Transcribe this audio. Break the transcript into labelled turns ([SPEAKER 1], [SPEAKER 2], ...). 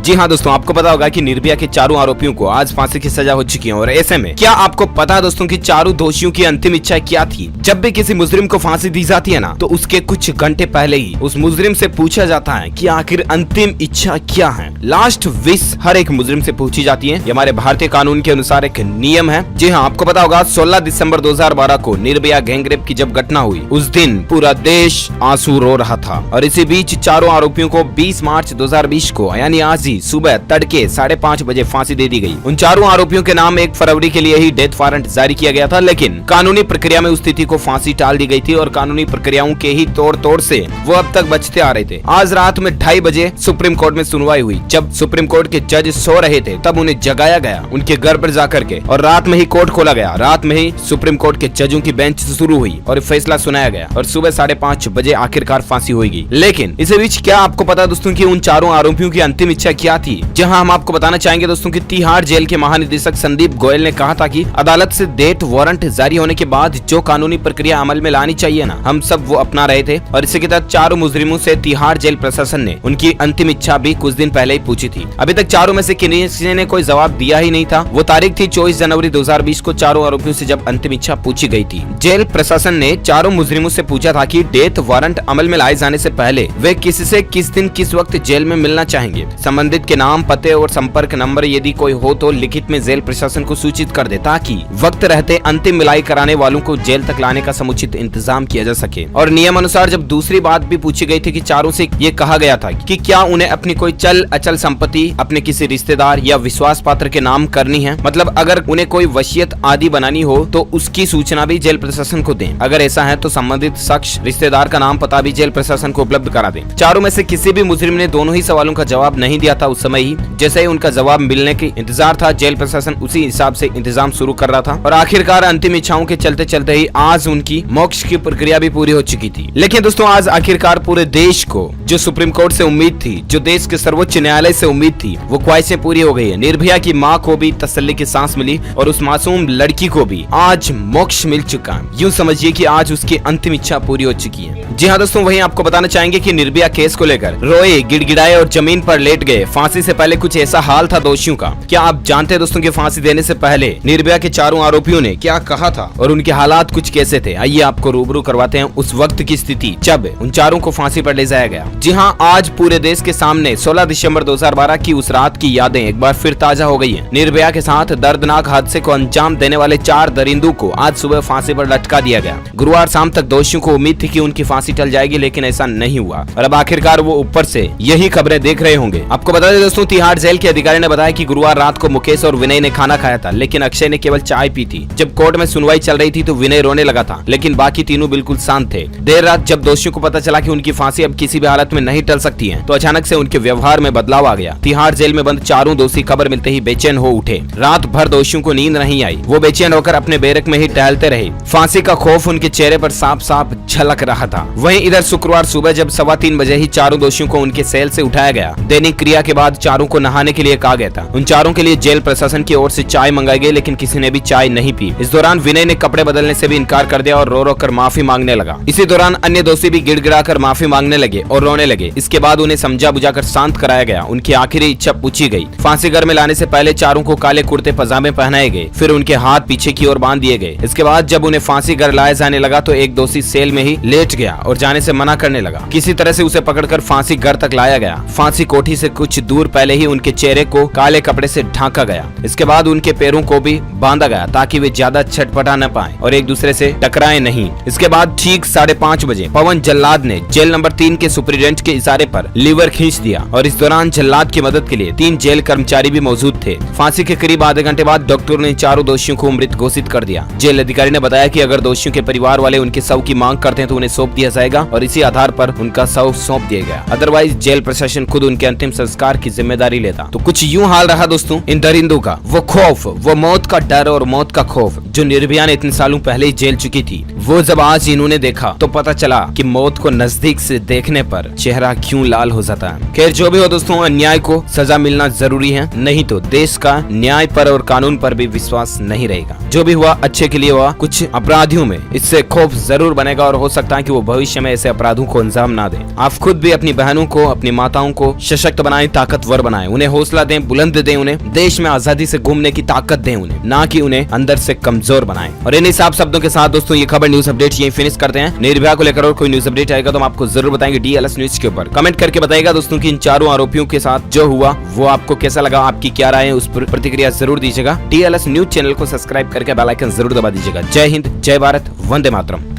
[SPEAKER 1] जी हाँ दोस्तों, आपको पता होगा कि निर्भया के चारों आरोपियों को आज फांसी की सजा हो चुकी है। और ऐसे में क्या आपको पता है दोस्तों कि चारों दोषियों की अंतिम इच्छा क्या थी? जब भी किसी मुजरिम को फांसी दी जाती है ना, तो उसके कुछ घंटे पहले ही उस मुजरिम से पूछा जाता है कि आखिर अंतिम इच्छा क्या है। लास्ट विश हर एक मुजरिम से पूछी जाती है। ये हमारे भारतीय कानून के अनुसार एक नियम है। जी हाँ, आपको पता होगा 16 दिसंबर 2012 को निर्भया गैंगरेप की जब घटना हुई, उस दिन पूरा देश आंसू रो रहा था। और इसी बीच चारों आरोपियों को 20 मार्च 2020 को यानी आज ही सुबह तड़के 5:30 बजे फांसी दे दी गई। उन चारों आरोपियों के नाम 1 फरवरी के लिए ही डेथ वारंट जारी किया गया था, लेकिन कानूनी प्रक्रिया में उस तिथि को फांसी टाल दी गई थी और कानूनी प्रक्रियाओं के ही तोड़ से वो अब तक बचते आ रहे थे। आज रात में 2:30 बजे सुप्रीम कोर्ट में सुनवाई हुई। जब सुप्रीम कोर्ट के जज सो रहे थे तब उन्हें जगाया गया उनके घर पर जाकर के, और रात में ही कोर्ट खोला गया। रात में ही सुप्रीम कोर्ट के जजों की बेंच शुरू हुई और फैसला सुनाया गया और सुबह 5:30 बजे आखिरकार फांसी होगी। लेकिन इसी बीच क्या आपको पता दोस्तों कि उन चारों आरोपियों की अंतिम इच्छा क्या थी? जहां हम आपको बताना चाहेंगे दोस्तों कि तिहाड़ जेल के महानिदेशक संदीप गोयल ने कहा था कि अदालत से डेथ वारंट जारी होने के बाद जो कानूनी प्रक्रिया अमल में लानी चाहिए ना, हम सब वो अपना रहे थे। और इसी के तहत चारों मुजरिमों से तिहाड़ जेल प्रशासन ने उनकी अंतिम इच्छा भी कुछ दिन पहले ही पूछी थी। अभी तक चारों में से किसी ने कोई जवाब दिया ही नहीं था। वो तारीख थी 24 जनवरी 2020 को चारों आरोपियों से जब अंतिम इच्छा पूछी गई थी। जेल प्रशासन ने चारों मुजरिमों से पूछा था कि डेथ वारंट अमल में लाए जाने से पहले वे किसी से किस दिन किस वक्त जेल में मिलना चाहेंगे। संबंधित के नाम, पते और संपर्क नंबर यदि कोई हो तो लिखित में जेल प्रशासन को सूचित कर दे, ताकि वक्त रहते अंतिम मिलाई कराने वालों को जेल तक लाने का समुचित इंतजाम किया जा सके। और नियम अनुसार जब दूसरी बात भी पूछी गई थी कि चारों से ये कहा गया था कि क्या उन्हें अपनी कोई चल अचल संपत्ति अपने किसी रिश्तेदार या विश्वास पात्र के नाम करनी है, मतलब अगर उन्हें कोई वसीयत आदि बनानी हो तो उसकी सूचना भी जेल प्रशासन को दें। अगर ऐसा है तो संबंधित शख्स रिश्तेदार का नाम पता भी जेल प्रशासन को उपलब्ध करा दें। चारों में से किसी भी मुजरिम ने दोनों ही सवालों का जवाब नहीं दिया था। उस समय ही जैसे ही उनका जवाब मिलने की इंतजार था, जेल प्रशासन उसी हिसाब से इंतजाम शुरू कर रहा था। और आखिरकार अंतिम इच्छाओं के चलते चलते ही आज उनकी मोक्ष की प्रक्रिया भी पूरी हो चुकी थी। लेकिन दोस्तों आज आखिरकार पूरे देश को जो सुप्रीम कोर्ट से उम्मीद थी, जो देश के सर्वोच्च न्यायालय से उम्मीद थी, वो ख्वाहिशें पूरी हो गई है। निर्भया की माँ को भी तसल्ली की सांस मिली और उस मासूम लड़की को भी आज मोक्ष मिल चुका है। यूँ समझिए कि आज उसकी अंतिम इच्छा पूरी हो चुकी है। जी हाँ दोस्तों, वहीं आपको बताना चाहेंगे कि निर्भया केस को लेकर रोए, गिड़गिड़ाए और जमीन पर लेट गए। फांसी से पहले कुछ ऐसा हाल था दोषियों का। क्या आप जानते हैं दोस्तों कि फांसी देने से पहले निर्भया के चारों आरोपियों ने क्या कहा था और उनके हालात कुछ कैसे थे? आइए आपको रूबरू करवाते हैं उस वक्त की स्थिति जब उन चारों को फांसी पर ले जाया गया। जी हाँ, आज पूरे देश के सामने 16 दिसंबर 2012 की उस रात की यादें एक बार फिर ताजा हो गई हैं। निर्भया के साथ दर्दनाक हादसे को अंजाम देने वाले 4 दरिंदों को आज सुबह फांसी पर लटका दिया गया। गुरुवार शाम तक दोषियों को उम्मीद थी कि उनकी फांसी टल जाएगी, लेकिन ऐसा नहीं हुआ और अब आखिरकार वो ऊपर से यही खबरें देख रहे होंगे। आपको बता दें दोस्तों, तिहाड़ जेल के अधिकारी ने बताया कि गुरुवार रात को मुकेश और विनय ने खाना खाया था, लेकिन अक्षय ने केवल चाय पी थी। जब कोर्ट में सुनवाई चल रही थी तो विनय रोने लगा था, लेकिन बाकी तीनों बिल्कुल शांत थे। देर रात जब दोषियों को पता चला कि उनकी फांसी अब किसी भी हालत में नहीं टल सकती है, तो अचानक से उनके व्यवहार में बदलाव आ गया। तिहाड़ जेल में बंद चारों दोषी खबर मिलते ही बेचैन हो उठे। रात भर दोषियों को नींद नहीं आई। वो बेचैन होकर अपने बैरक में ही टहलते रहे। फांसी का खौफ उनके चेहरे पर साफ साफ झलक रहा था। वहीं इधर शुक्रवार सुबह जब 3:15 बजे ही चारों दोषियों को उनके सेल से उठाया गया। दैनिक क्रिया के बाद चारों को नहाने के लिए कहा गया था। उन चारों के लिए जेल प्रशासन की ओर से चाय मंगाई गई, लेकिन किसी ने भी चाय नहीं पी। इस दौरान विनय ने कपड़े बदलने से भी इनकार कर दिया और रो रो कर माफी मांगने लगा। इसी दौरान अन्य दोषी भी गिड़गिड़ा कर माफी मांगने लगे और रोने लगे। इसके बाद उन्हें समझा बुझाकर शांत कराया गया। उनकी आखिरी इच्छा पूछी गई। फांसी घर में लाने से पहले चारों को काले कुर्ते पजामे पहनाए गए, फिर उनके हाथ पीछे की ओर बांध दिए गए। इसके बाद जब उन्हें फांसी घर लाया जाने लगा तो एक दोषी सेल में ही लेट गया और जाने से मना करने लगा। किसी तरह से उसे पकड़कर फांसी घर तक लाया गया। फांसी कोठी से कुछ दूर पहले ही उनके चेहरे को काले कपड़े से ढांका गया। इसके बाद उनके पैरों को भी बांधा गया ताकि वे ज्यादा छटपटा न पाए और एक दूसरे से टकराए नहीं। इसके बाद ठीक 5:30 बजे पवन जल्लाद ने जेल नंबर 3 के सुपरिटेंडेंट के इशारे पर लीवर खींच दिया और इस दौरान जल्लाद की मदद के लिए 3 जेल कर्मचारी भी मौजूद थे। फांसी के करीब आधे घंटे बाद डॉक्टर ने चारों दोषियों को मृत घोषित कर दिया। जेल अधिकारी ने बताया कि अगर दोषियों के परिवार वाले उनके शव की मांग करते हैं तो उन्हें सौंप दिया जाएगा और इसी आधार पर उनका शव सौंप दिया गया। अदरवाइज जेल प्रशासन खुद उनके अंतिम संस्कार की जिम्मेदारी लेता। तो कुछ यूं हाल रहा दोस्तों इन दरिंदों का। वो खौफ, वो मौत का डर और मौत का खौफ जो निर्भया ने इतने सालों पहले ही झेल चुकी थी, वो जब आज इन्होंने देखा तो पता चला कि मौत को नजदीक से देखने पर चेहरा क्यों लाल हो जाता है। खैर जो भी हो दोस्तों, अन्याय को सजा मिलना जरूरी है, नहीं तो देश का न्याय पर और कानून पर भी विश्वास नहीं रहेगा। जो भी हुआ अच्छे के लिए हुआ। कुछ अपराधियों में इससे खौफ जरूर बनेगा और हो सकता है कि वो भविष्य में ऐसे अपराधों को अंजाम ना दें। आप खुद भी अपनी बहनों को, अपनी माताओं को सशक्त बनाएं ताकतवर बनाए, उन्हें हौसला दें, बुलंद दें, उन्हें देश में आजादी से घूमने की ताकत दें उन्हें, ना कि उन्हें अंदर से कमजोर बनाएं। और इन्हीं साफ शब्दों के साथ दोस्तों ये खबर न्यूज अपडेट यही फिनिश करते हैं। निर्भया को लेकर और कोई न्यूज अपडेट आएगा तो हम आपको जरूर बताएंगे DLS न्यूज के ऊपर। कमेंट करके बताइएगा दोस्तों कि इन चारों आरोपियों के साथ जो हुआ वो आपको कैसा लगा, आपकी क्या राय है उस पर प्रतिक्रिया जरूर दीजिएगा। DLS न्यूज चैनल को सब्सक्राइब करके बेल आइकन जरूर दबा दीजिएगा। जय हिंद, जय भारत, वंदे मातरम।